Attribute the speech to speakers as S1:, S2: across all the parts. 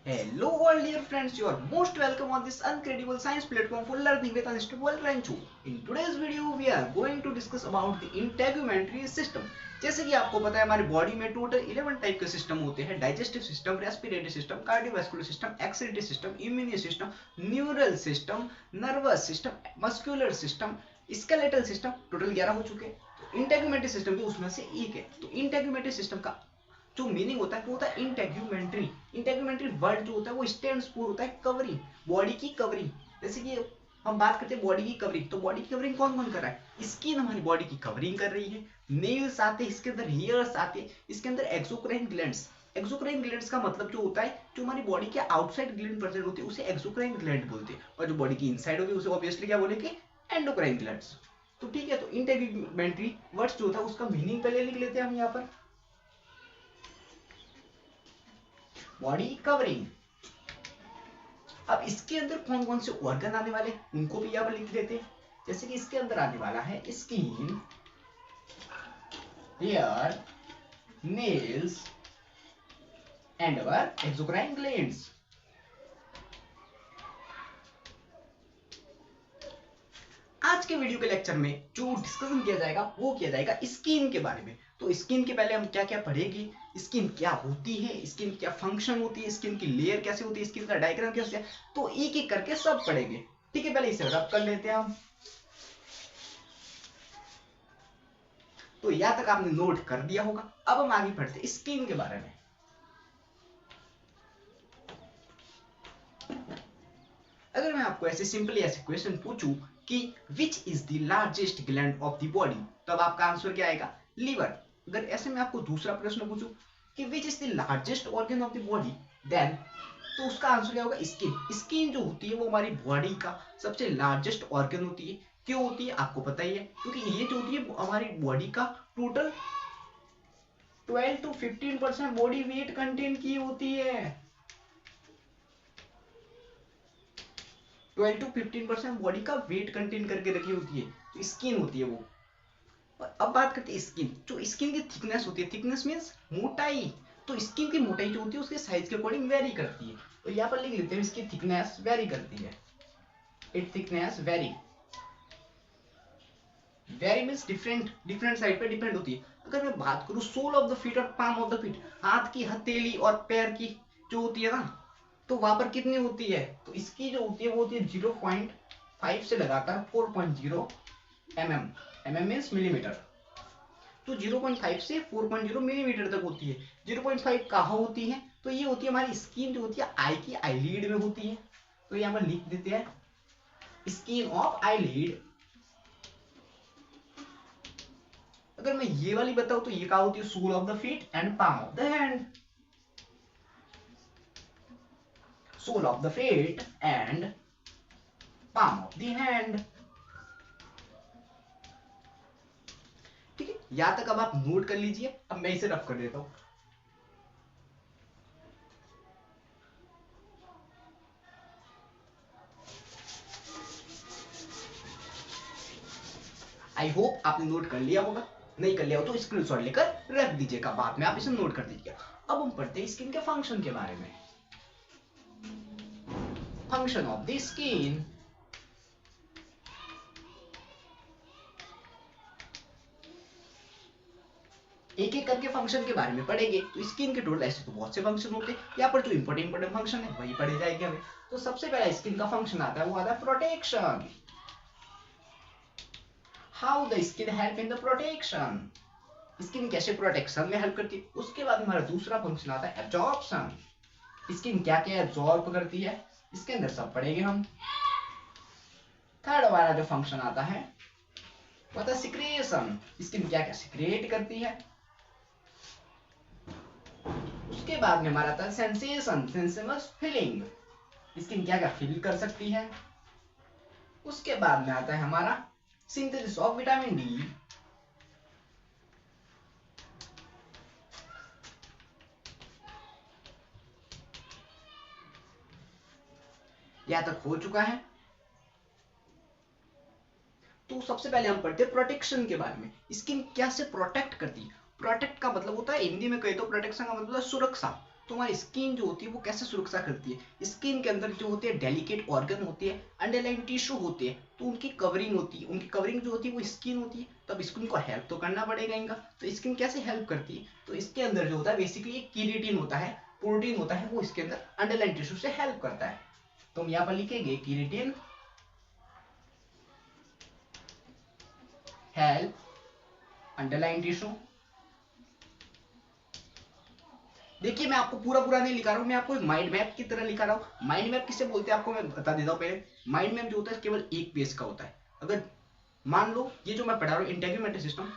S1: Hello all dear friends, you are most welcome on this incredible science platform for learning with unstable Ranchu. In today's video we are going to discuss about the integumentary system. जैसे कि आपको पता है हमारी body में total 11 type के system होते हैं। Digestive system, respiratory system, cardiovascular system, excretory system, immune system, neural system, nervous system, muscular system, skeletal system, total 11 हो चुके हैं। तो इंटेगुमेंट्री सिस्टम भी उसमें से एक है। तो इंटेगुमेंट्री सिस्टम का जो मीनिंग होता है वो होता है इंटेग्यूमेंट्री। इंटेग्यूमेंट्री वर्ड जो होता है वो स्टैंड्स फॉर होता है कवरिंग, बॉडी की कवरिंग। जैसे कि हम बात करते हैं बॉडी की कवरिंग, तो बॉडी की कवरिंग कौन कौन कर रहा है? स्किन हमारी बॉडी की कवरिंग कर रही है, नेल्स आते हैं, इसके अंदर हेयर्स आते हैं, इसके अंदर एक्सोक्राइन ग्लैंड्स। एक्सोक्राइन ग्लैंड्स का मतलब जो होता है, जो हमारी बॉडी के आउटसाइड ग्लैंड प्रेजेंट होती है उसे एक्सोक्राइन ग्लैंड बोलते हैं, और जो बॉडी की इनसाइड होती है उसे ऑब्वियसली क्या बोलेंगे? Endocrine glands. तो ठीक है, तो इंटेग्यूमेंट्री वर्ड्स जो होता है उसका मीनिंग पहले लिख लेते हैं हम यहाँ पर। Body covering. अब इसके अंदर कौन कौन से ऑर्गन आने वाले उनको भी यहाँ पर लिख देते हैं। जैसे कि इसके अंदर आने वाला है skin, hair, nails and our exocrine glands. आज के वीडियो के लेक्चर में जो डिस्कशन किया जाएगा वो किया जाएगा स्किन के बारे में। तो स्किन के पहले हम क्या क्या पढ़ेंगे, स्किन क्या होती है, स्किन क्या फंक्शन होती है, स्किन की लेयर कैसे होती है, स्किन का डायग्राम कैसे है, तो एक एक करके सब पढ़ेंगे। ठीक है, पहले इसे रब कर लेते हैं हम। तो यहां तक आपने नोट कर दिया होगा। अब हम आगे बढ़ते हैं स्किन के बारे में। अगर मैं आपको ऐसे सिंपली ऐसे क्वेश्चन पूछूं कि which is the largest gland of the body, तब आपका आंसर क्या आएगा? लीवर। अगर ऐसे मैं आपको दूसरा प्रश्न पूछूं कि which is the largest organ of the body, then तो उसका आंसर क्या होगा? स्किन। स्किन जो होती है वो हमारी बॉडी का सबसे लार्जेस्ट ऑर्गन होती है। क्यों होती है आपको पता ही है, क्योंकि ये जो होती है हमारी बॉडी का total 12 to 15% body weight contain की होती है। 12 to 15% बॉडी का वेट कंटेन करके रखी होती है, तो स्किन होती है वो। और अब बात करते हैं स्किन। जो स्किन की थिकनेस होती है, थिकनेस मीन्स मोटाई, तो स्किन की मोटाई जो होती है उसके साइज के अकॉर्डिंग वेरी करती है। तो यहाँ पर लिख लेते हैं इसकी थिकनेस वेरी करती है। It thickness very, very means different, different side पे डिपेंड होती है। अगर मैं बात करूं सोल ऑफ द फीट और पाम ऑफ द फीट, हाथ की हथेली और पैर की जो होती है ना, तो वहां पर कितनी होती है? तो इसकी जो होती है वो होती है 0.5 से लगाकर 4.0 mm। mm means millimetre. तो 0.5 से 4.0 मिलीमीटर तक होती है। 0.5 कहाँ होती है? तो ये होती है हमारी स्किन जो होती है आई की आईलीड में होती है। तो यहाँ पर लिख देते हैं स्किन ऑफ आईलीड। अगर मैं ये वाली बताऊं तो ये कहा होती है? Sole of the feet and palm of the hand. Sole of the feet and palm of the hand. ठीक है, यहां तक अब आप नोट कर लीजिए। अब मैं इसे रफ कर देता हूं। आई होप आपने नोट कर लिया होगा। नहीं कर लिया हो तो स्क्रीनशॉट लेकर रख दीजिएगा, बाद में आप इसे नोट कर दीजिएगा। अब हम पढ़ते हैं स्किन के फंक्शन के बारे में। Function of the skin. एक एक करके फंक्शन के बारे में पढ़ेंगे। तो स्किन के टोटल ऐसे तो बहुत से फंक्शन होते हैं, यहाँ पर जो इंपॉर्टेंट फंक्शन है वही पढ़े जाएंगे हमें। तो सबसे पहला स्किन का फंक्शन आता है, वो आता है protection. How the skin help in the protection, skin कैसे प्रोटेक्शन में हेल्प करती है। उसके बाद हमारा दूसरा फंक्शन आता है एब्जॉर्प्शन। स्किन क्या क्या एब्जॉर्ब करती है, इसके अंदर सब पढ़ेंगे हम। थर्ड हमारा जो फंक्शन आता है वो आता है सिक्रेशन। स्किन क्या क्या सिक्रेट करती है। उसके बाद में हमारा आता है सेंसेशन, सेंसेबल फीलिंग। स्किन क्या क्या फील कर सकती है। उसके बाद में आता है हमारा सिंथेसिस ऑफ विटामिन डी। यहां तक हो चुका है। तो सबसे पहले हम पढ़ते हैं प्रोटेक्शन के बारे में। स्किन क्या से प्रोटेक्ट करती है। प्रोटेक्ट का मतलब होता है, हिंदी में कहे तो प्रोटेक्शन का मतलब है सुरक्षा। तो हमारी स्किन जो होती है वो कैसे सुरक्षा करती है, स्किन के अंदर जो होते हैं डेलिकेट ऑर्गन होती है, अंडरलाइन टिश्यू होते हैं, तो उनकी कवरिंग होती है, उनकी कवरिंग जो होती है वो स्किन होती है। तो अब स्किन को हेल्प तो करना पड़ेगा इनका, तो स्किन कैसे हेल्प करती है, तो इसके अंदर जो होता है बेसिकली एक कीरेटिन होता है, प्रोटीन होता है, वो इसके अंदर अंडरलाइन टिश्यू से हेल्प करता है। तो हम यहाँ पर लिखेंगे कीरेटिन हेल्प अंडरलाइन टिश्यू। देखिए मैं आपको पूरा पूरा नहीं लिखा रहा हूँ, मैं आपको एक माइंड मैप की तरह लिखा रहा हूँ। माइंड मैप किसे बोलते हैं आपको मैं बता देता हूँ पहले। माइंड मैप जो होता है केवल एक पेज का होता है। अगर मान लो ये जो मैं पढ़ा रहा हूँ इंटीग्रेटेड सिस्टम,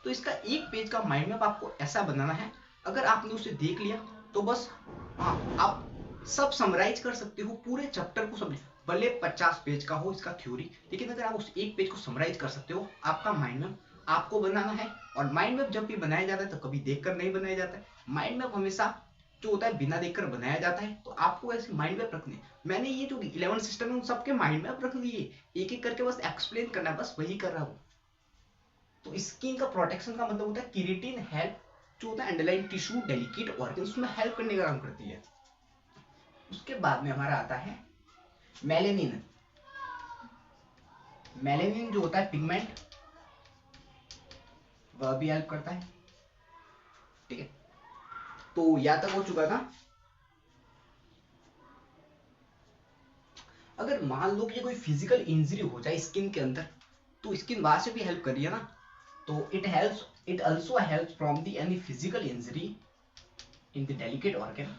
S1: तो इसका एक पेज का माइंड मैप आपको ऐसा बनाना है। अगर आपने उसे देख लिया तो बस हाँ, आप सब समराइज कर सकते हो, पूरे चैप्टर को समझ। भले 50 पेज का हो इसका थ्योरी, लेकिन अगर आप उस एक पेज को समराइज कर सकते हो, आपका माइंड मैप आपको बनाना है। और माइंड मैप जब भी बनाया जाता है तो कभी देखकर नहीं बनाया जाता है। माइंड मैप हमेशा जो होता है बिना देखकर बनाया जाता है। तो आपको ऐसे माइंड मैप रखने, मैंने ये जो 11 सिस्टम है उन सबके माइंड मैप रख लिए, एक एक करके बस एक्सप्लेन करना है, बस वही कर रहा हूँ। तो स्किन का प्रोटेक्शन का मतलब होता है केराटिन हेल्प, जो होता है अंडरलाइन टिश्यू डेलिकेट ऑर्गन उसमें हेल्प करने का काम करती है। उसके बाद में हमारा आता है मेलेनिन। मेलेनिन जो होता है पिगमेंट, वह भी हेल्प करता है। ठीक है, तो यहां तक हो चुका था। अगर मान लो कि कोई फिजिकल इंजरी हो जाए स्किन के अंदर, तो स्किन वहां से भी हेल्प कर रही है ना। तो it also help from the any physical injury in the delicate organ.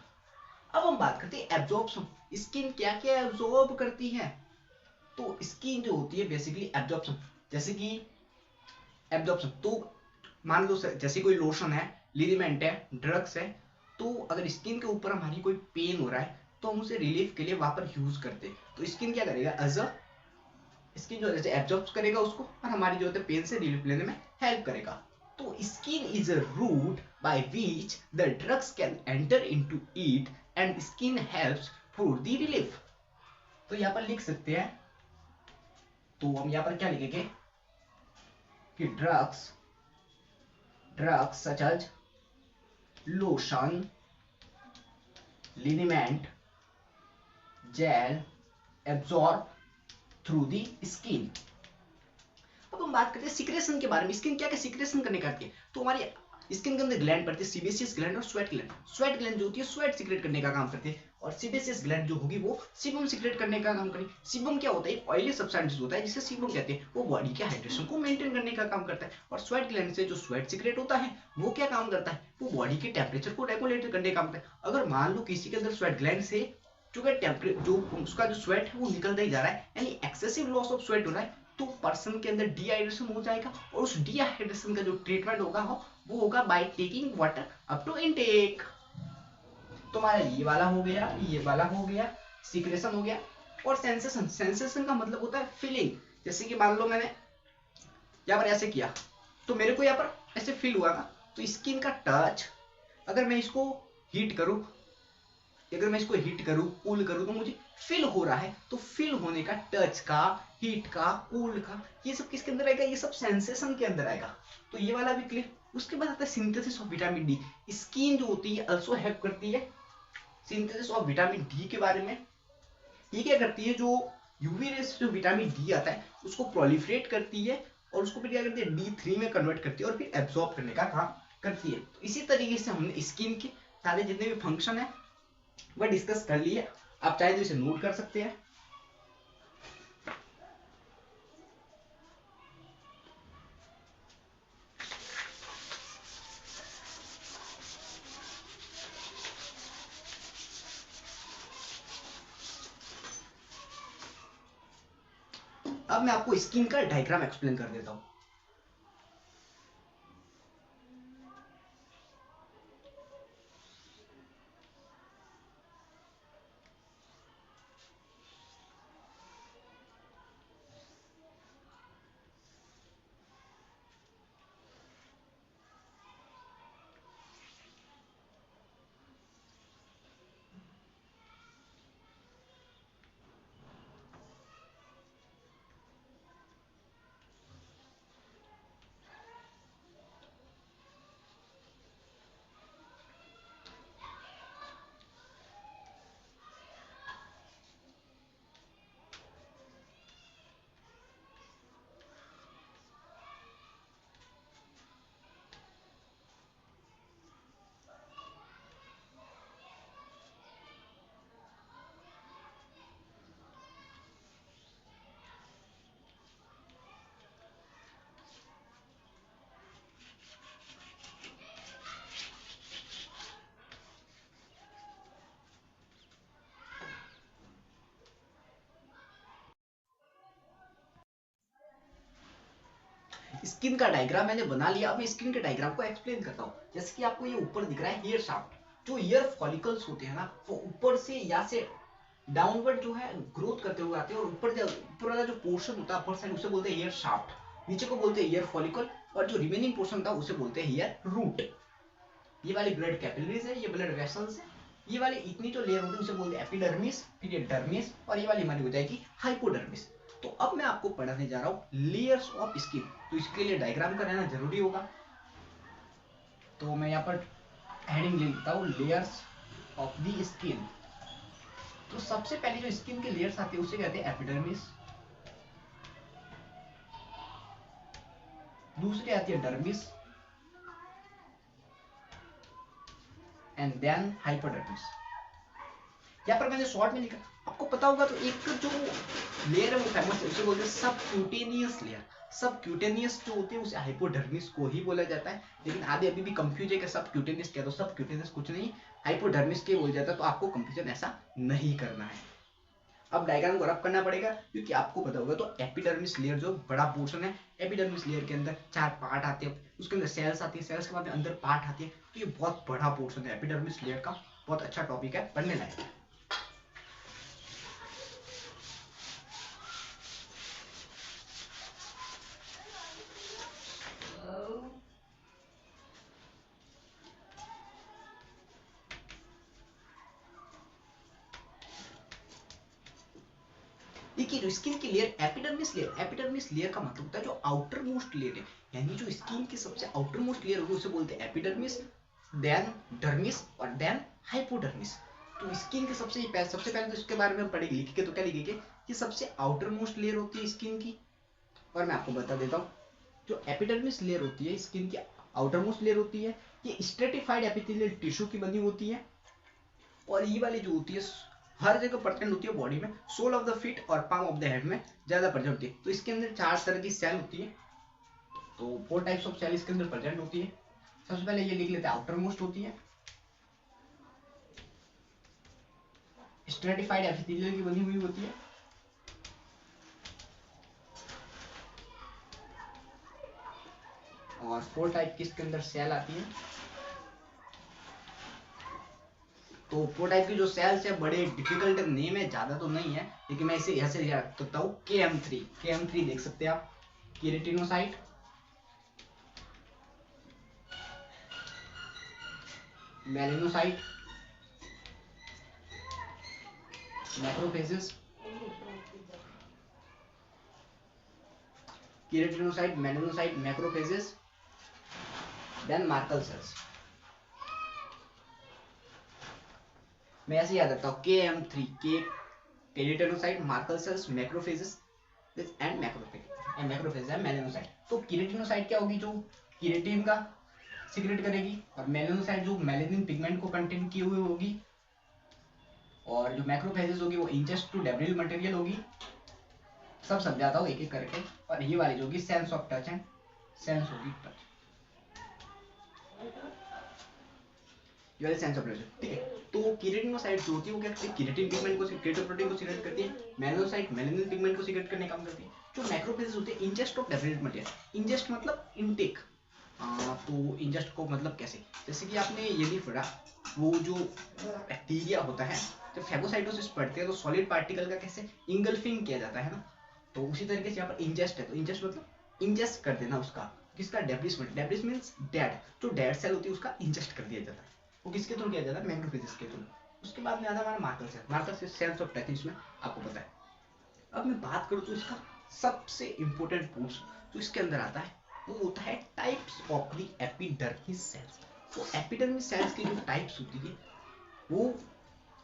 S1: अब हम बात करते हैं एब्जॉर्प्शन, स्किन क्या क्या एब्जॉर्ब करती है। तो स्किन जो होती है बेसिकली एब्जॉर्प्शन, जैसे कि एब्जॉर्प्शन तो मान लो जैसे कोई लोशन है, लिगामेंट है, ड्रग्स है, तो अगर स्किन के ऊपर हमारी कोई पेन हो रहा है तो हम उसे रिलीफ के लिए वहां पर यूज करते हैं। तो स्किन क्या करेगा, एज अ स्किन जो है एब्जॉर्ब करेगा उसको, और हमारी जो है पेन से रिलीफ लेने में हेल्प करेगा। तो skin is a route by which the drugs can enter into it and skin helps for the relief. तो यहाँ पर लिख सकते हैं, तो हम यहाँ पर क्या लिखेंगे कि drugs drugs such as lotion, liniment, gel absorb through the skin. अब हम बात करते हैं सिक्रेशन के बारे में, स्किन क्या क्या सिक्रेशन करने करती है। तो हमारी स्किन के अंदर ग्लैंड पड़ती है, सीबेसियस ग्लैंड और स्वेट ग्लैंड। स्वेट ग्लैंड जो होती है स्वेट सीक्रेट करने का काम करती है, और सीबेसियस ग्लैंड जो होगी वो सीबम सीक्रेट करने का काम करेगी। सीबम क्या होता है, ऑयली सब्सटेंस होता है जिसे सीबम कहते हैं, वो बॉडी के हाइड्रेशन को मेंटेन करने का काम करता है। और स्वेट ग्लैंड से जो स्वेट सीक्रेट होता है वो क्या काम करता है, वो बॉडी के टेम्परेचर को रेगुलेट करने का काम करता है। अगर मान लो किसी के अंदर स्वेट ग्लैंड से जो उसका जो स्वेट है वो निकलता ही जा रहा है, यानी एक्सेसिव लॉस ऑफ स्वेट हो रहा है, तो पर्सन के अंदर डिहाइड्रेशन हो जाएगा। और उस डिहाइड्रेशन का जो ट्रीटमेंट होगा वो होगा by taking water up to intake. तो हमारा ये वाला हो गया, ये वाला हो गया, सीक्रेशन हो गया। और सेंसेशन, सेंसेशन का मतलब होता है फीलिंग। जैसे कि मान लो मैंने यहाँ पर ऐसे किया तो मेरे को यहाँ पर ऐसे फील हुआ ना, तो स्किन का टच, अगर मैं इसको हीट करूं, अगर मैं इसको हीट करूं कूल करूं तो मुझे फील हो रहा है। तो फील होने का, टच का, हीट का, कूल का, ये सब किसके अंदर आएगा, ये सब सेंसेशन के अंदर आएगा। तो ये वाला भी क्लियर। उसके बाद आता है synthesis of vitamin D. Skin जो होती है अल्सो हेल्प करती है सिंथेसिस ऑफ विटामिन डी के बारे में। ये क्या करती है, जो यूवी रेस जो विटामिन डी आता है उसको प्रोलिफरेट करती है, और उसको फिर क्या करती है D3 में कन्वर्ट करती है, और फिर एब्सॉर्ब करने का काम करती है। तो इसी तरीके से हमने स्किन के सारे जितने भी फंक्शन है वह डिस्कस कर लिए। आप चाहे तो इसे नोट कर सकते हैं। अब मैं आपको स्किन का डायग्राम एक्सप्लेन कर देता हूं। स्किन का डायग्राम मैंने बना लिया। अब मैं स्किन के डायग्राम को एक्सप्लेन करता हूँ। जैसे कि आपको ये ऊपर दिख रहा है हेयर शाफ्ट, जो ईयर फॉलिकल्स होते हैं ना, वो ऊपर से या से डाउनवर्ड जो है ग्रोथ करते हुए आते हैं, और ऊपर वाला जो पोर्शन होता है अपर साइड उसे बोलते हैं ईयर शाफ्ट, नीचे को बोलते हैं ईयर फॉलिकल, और जो रिमेनिंग पोर्शन होता है उसे बोलते हैं ईयर रूट। ये वाली ब्लड कैपिलरीज है, ये ब्लड वेसल्स है, ये वाली इतनी जो लेयर होती है उसे बोलते हैं एपिडर्मिस, फिर ये डर्मिस, और ये वाली हमारी हो जाएगी हाइपोडर्मिस। तो अब मैं आपको पढ़ाने जा रहा हूँ लेयर्स ऑफ स्किन। तो इसके लिए डायग्राम का रहना जरूरी होगा। तो मैं यहाँ पर हेडिंग ले लेता हूँ, लेयर्स ऑफ दी स्किन। तो सबसे पहले जो स्किन के लेयर्स आते हैं उसे कहते हैं एपिडर्मिस, दूसरी आती है डर्मिस, एंड देन हाइपोडर्मिस। यहाँ पर मैंने शॉर्ट में लिखा, आपको पता होगा। तो एक जो लेयर है वो फेमस है, उसे बोलते हैं सबक्यूटेनियस लेयर। सबक्यूटेनियस जो होती है उसे हाइपोडर्मिस को ही बोला जाता है, लेकिन आधे अभी भी कंफ्यूज है कि सबक्यूटेनियस क्या। तो सबक्यूटेनियस कुछ नहीं, हाइपोडर्मिस के बोल जाता है। तो आपको कंफ्यूजन ऐसा नहीं करना है। अब डायग्राम को रब करना पड़ेगा, क्योंकि आपको पता होगा। तो एपिडर्मिस लेयर जो बड़ा पोर्शन है, एपिडर्मिस लेयर के अंदर 4 पार्ट आते हैं, उसके अंदर सेल्स आती है, सेल्स के बाद में अंदर पार्ट आती है। तो ये बहुत बड़ा पोर्शन है एपिडर्मिस लेयर का, बहुत अच्छा टॉपिक है, पढ़ने लायक है। देखिए जो स्किन की लेयर एपिडर्मिस लेयर का मतलब होता है जो आउटर मोस्ट लेयर है, यानी जो स्किन की सबसे आउटर मोस्ट लेयर होगी उसे बोलते हैं एपिडर्मिस, देन डर्मिस, और देन हाइपोडर्मिस। तो स्किन के सबसे पहले तो इसके बारे में पढ़ेंगे, लिखेंगे तो क्या लिखेंगे कि सबसे आउटर मोस्ट लेयर होती है स्किन की। और मैं आपको बता देता हूँ, जो एपिडर्मिस लेयर होती है स्किन की आउटर मोस्ट लेयर होती है, ये स्ट्रेटिफाइड एपिथेलियल टिश्यू की बनी होती है। और ये वाली जो होती है हर जगह प्रेजेंट होती है बॉडी में, सोल ऑफ द फीट और पाम ऑफ द हेड में ज्यादा प्रेजेंट होती है। तो इसके अंदर 4 तरह की सेल होती है। तो 4 टाइप्स ऑफ सेल इसके अंदर प्रेजेंट होती है। सबसे पहले ये लिख लेते हैं, आउटर मोस्ट होती है, स्ट्रेटिफाइड एपिथेलियल की बनी हुई होती है। और 4 टाइप की इसके अंदर सेल आती है। तो 4 टाइप की जो सेल्स है बड़े डिफिकल्ट नेम है, ज्यादा तो नहीं है, लेकिन मैं इसे ऐसे याद करता हूँ। KM3 देख सकते हैं आप, keratinocyte, melanocyte, macrophages, keratinocyte, melanocyte, macrophages, then marker cells. मैं ऐसे याद रखता हूँ, KM3, keratinocyte, marker cells, macrophages and macrophage है मेलानोसाइट। तो केराटिनोसाइट क्या होगी, जो केराटिन का सीक्रेट करेगी, और मेलानोसाइट जो मेलानिन पिगमेंट को कंटेन किए हुए होगी, और जो मैक्रोफेजेस होगी वो इंजेस्ट टू डेब्रिल मटेरियल होगी। सब समझाता हूँ एक एक करके। और ये वाली जो होगी sense of touch and sense होगी टच, ये वाली सेंस ऑफ टच, ठीक है। तो केराटिनोसाइट जो होती है वो क्या करती है, केराटिन पिगमेंट को केराटोप्रोटीन को सीक्रेट करती है। मेलानोसाइट मेलानिन पिगमेंट को सीक्रेट करने का काम करती है। जो मैक्रोफेजेस होते हैं इंजेस्ट ऑफ डेब्रिल मटेरियल, इंजेस्ट मतलब इनटेक। तो इंजेस्ट को मतलब कैसे, जैसे कि आपने ये भी पढ़ा, वो जो बैक्टीरिया होता है जब फैगोसाइटोसिस पढ़ते हैं तो सॉलिड पार्टिकल का कैसे इंगल्फिंग किया जाता है ना, तो उसी तरीके से यहाँ पर इंजेस्ट है। तो इंजेस्ट मतलब इंजेस्ट कर देना उसका, किसका, डेब्रिस मीन्स डेड, जो डेड सेल होती है उसका इंजेस्ट कर दिया जाता है। वो किसके थ्रू किया जाता है, मैक्रोफेजेस के थ्रू। उसके बाद में आता है हमारा marker cell, sense of touch इसमें आपको पता है। अब मैं बात करूँ तो इसका सबसे इंपॉर्टेंट पोर्शन जो इसके अंदर आता है वो होता है types of the epidermis cells. तो एपिडर्मिस सेल्स की जो टाइप्स होती है वो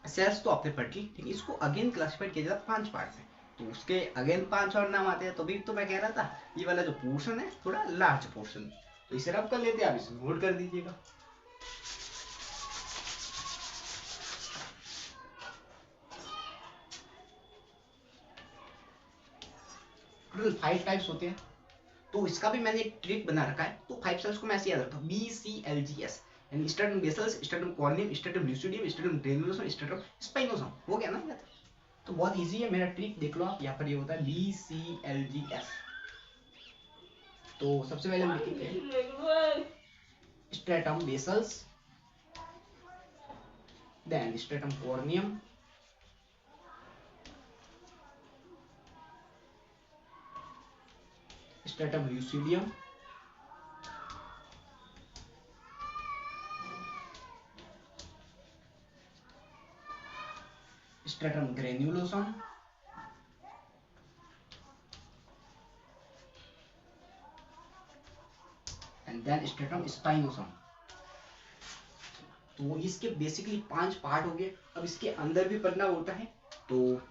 S1: सेल्स तो आपने पढ़ ली, लेकिन इसको अगेन क्लासिफाइड किया जाता है 5 पार्ट में। तो उसके अगेन 5 और नाम आते हैं। तो भी तो मैं कह रहा था ये वाला जो पोर्शन है थोड़ा लार्ज पोर्शन, तो इसे रब कर लेते हैं, आप इसे नोट कर दीजिएगा। टोटल 5 टाइप्स होते हैं। तो इसका भी मैंने एक ट्रिक बना रखा है। तो 5 सेल्स को मैं ऐसे याद रखता हूँ, BCLGS, यानी stratum basalis, stratum corneum, stratum lucidum, stratum granulosum, stratum spinosum. हो गया ना याद? तो बहुत इजी है, मेरा ट्रिक देख लो आप। यहाँ पर ये होता है BCLGS। तो सबसे पहले हम लिखेंगे stratum basalis, then stratum corneum, stratum lucidum, stratum granulosum, and then stratum spinosum. तो इसके बेसिकली 5 पार्ट हो गए। अब इसके अंदर भी पढ़ना होता है, तो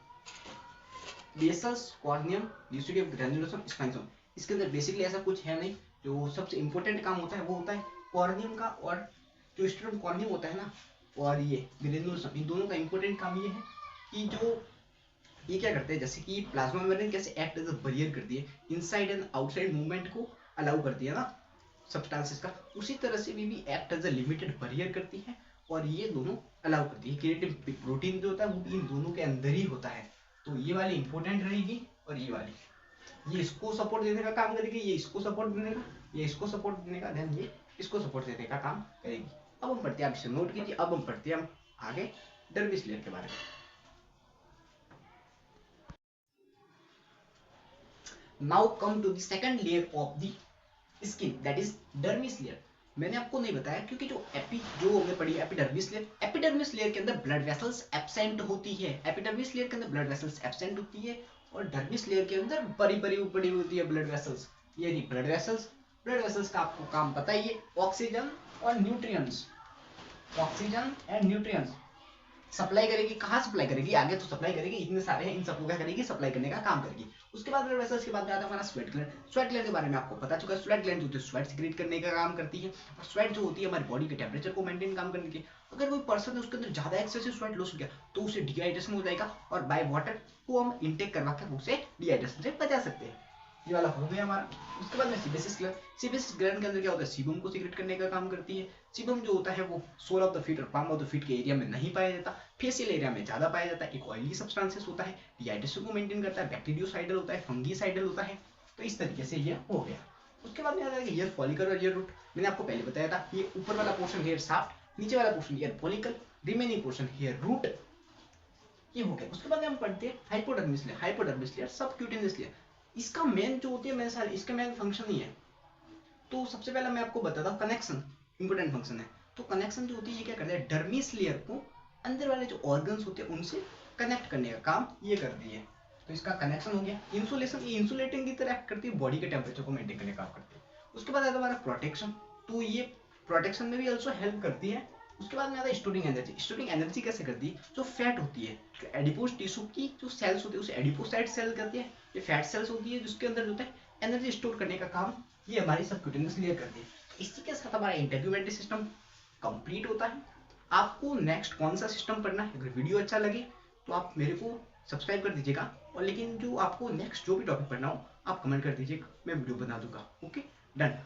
S1: बेसल्स, कॉर्नियम, ल्यूसिडियम, ग्रेन्युलोसम, स्पाइनोसम। इसके अंदर बेसिकली ऐसा कुछ है नहीं। जो सबसे इंपॉर्टेंट काम होता है वो होता है कॉर्नियम का, और जो स्ट्रेटम कॉर्नियम होता है ना, और ये ग्रेन्युलोसम, इन दोनों का इंपॉर्टेंट काम ये है कि जो ये क्या करते हैं, जैसे कि प्लाज्मा मेम्ब्रेन कैसे एक्ट एज अ बैरियर करती है, इनसाइड एंड आउटसाइड मूवमेंट को अलाउ करती है ना सब्सटेंसेस का, उसी तरह से भी act as a limited barrier करती है, और ये दोनों अलाउ करती है। क्रिएटिव प्रोटीन जो होता है वो भी इन दोनों के अंदर ही होता है। तो ये वाली इंपॉर्टेंट रहेगी, और ये वाली ये इसको सपोर्ट देने का काम करेगी, ये इसको सपोर्ट देने का, ये इसको सपोर्ट देने का, देन ये इसको सपोर्ट देने का काम करेगी। अब हम पढ़ते हैं, आप इसे नोट कीजिए। अब हम पढ़ते हैं हम आगे डर्मिस लेयर के बारे में। Now come to the second layer of the skin, that is dermis layer। मैंने आपको नहीं बताया क्योंकि जो हमने पढ़ी एपिडर्मिस लेयर, एपिडर्मिस लेयर के अंदर ब्लड वेसल्स एब्सेंट होती है। एपिडर्मिस लेयर के अंदर ब्लड वेसल्स एब्सेंट होती है, और डर्मिस लेयर के अंदर बड़ी बड़ी होती है ब्लड वेसल्स। ये नहीं ब्लड वेसल्स, ब्लड वेसल्स का आपको काम पता ही है, ऑक्सीजन और nutrients, oxygen and nutrients supply करेगी। कहाँ सप्लाई करेगी? आगे तो सप्लाई करेगी, इतने सारे हैं, इन सबको क्या करेगी? सप्लाई करने का काम करेगी। उसके बाद ब्लड वेसल्स के बाद आता है हमारा स्वेट ग्लैंड। स्वेट ग्लैंड के बारे में आपको पता चुका है। स्वेट ग्लैंड जो होती है स्वेट सीक्रेट करने का काम करती है, और स्वेट जो होती है हमारी बॉडी के टेम्परेचर को मेंटेन काम करने की। अगर कोई पर्सन है उसके अंदर ज्यादा एक्सेसिव स्वेट लॉस हो गया तो उसे डिहाइड्रेशन हो जाएगा, और बाय वाटर को हम इनटेक करवा कर उसे डिहाइड्रेशन से बचा सकते हैं। ये वाला हो गया हमारा। उसके बाद में सीबेसिस ग्लैंड। सीबेसिस ग्लैंड के अंदर क्या होता है? सीबम को सीक्रेट करने का काम करती है। सीबम जो होता है वो सोल ऑफ द फीट और पाम ऑफ द फीट के एरिया में नहीं पाया जाता, फेशियल एरिया में ज्यादा पाया जाता है। एक ऑयली सब्सटेंसेस होता है, डिहाइड्रेशन को मेंटेन करता है, बैक्टीरियोसाइडल होता है, फंगीसाइडल होता है। तो इस तरीके से ये हो गया। उसके बाद में आता है हेयर फॉलिकल और हेयर रूट। मैंने आपको पहले बताया था, ये ऊपर वाला पोर्शन हेयर शाफ्ट, नीचे वाला portion hair follicle, remaining portion hair root, ये हो गया। उसके बाद हम पढ़ते हैं hypodermis layer. Hypodermis layer subcutaneous layer. इसका मेन जो होती है, मेरे साथ इसका मेन फंक्शन ही है। तो सबसे पहले मैं आपको बताता हूँ कनेक्शन, इंपोर्टेंट फंक्शन है। तो कनेक्शन जो होती है ये क्या करता है? डर्मिस लेयर को अंदर वाले जो ऑर्गन्स होते हैं उनसे कनेक्ट करने का काम ये करती है। तो इसका कनेक्शन हो गया। इंसुलेशन, ये इंसुलेटिंग की तरह एक्ट करती है, बॉडी के टेम्परेचर को मेंटेन करने का काम करती है। उसके बाद आता है हमारा प्रोटेक्शन। तो ये प्रोटेक्शन में भी ऑल्सो हेल्प करती है। उसके बाद में आता है स्टोरिंग एनर्जी। स्टोरिंग एनर्जी कैसे करती है? जो फैट होती है, जो एडिपोज टिश्यू की जो सेल्स होती है उसे एडिपोसाइट सेल करती है। ये फैट सेल्स होती है जिसके अंदर जो होता है एनर्जी स्टोर करने का काम ये हमारी सबक्यूटेनियस लेयर करती है। इसी के साथ हमारा इंटेग्यूमेंट्री सिस्टम कंप्लीट होता है। आपको नेक्स्ट कौन सा सिस्टम पढ़ना है? अगर वीडियो अच्छा लगे तो आप मेरे को सब्सक्राइब कर दीजिएगा, और लेकिन जो आपको नेक्स्ट जो भी टॉपिक पढ़ना हो आप कमेंट कर दीजिएगा, मैं वीडियो बना दूंगा। Okay, done.